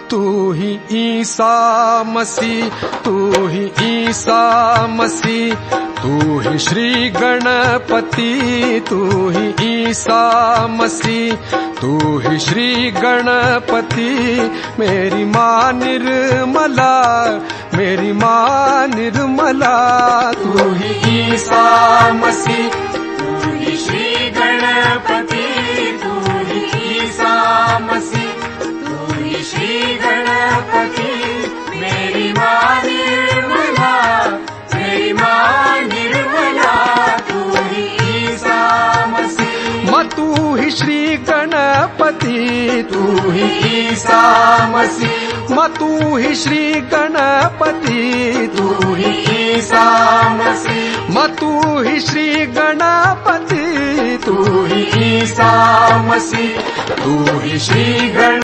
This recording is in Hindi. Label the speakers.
Speaker 1: तू ही ईसा मसीह, तू ही ईसा मसीह, तू ही श्री गणपति, तू ही ईसा मसीह, तू ही श्री गणपति। मेरी माँ निर्मला, मेरी माँ निर्मला, तू ही ईसा मसीह,
Speaker 2: तू ही श्री गणपति, तू ही ईसा मसीह, तू ही श्री गणपति। मेरी माँ निर्मला, मेरी माँ निर्मला, तू ही ईसा मसीह।
Speaker 1: माँ तू ही श्री गणपति, तू ही ईसा मसीह, माँ तू ही श्री गणपति, तू ही ईसा मसीह, माँ तू ही श्री गणपति, तू ही ईसा मसीह, तू ही श्री गण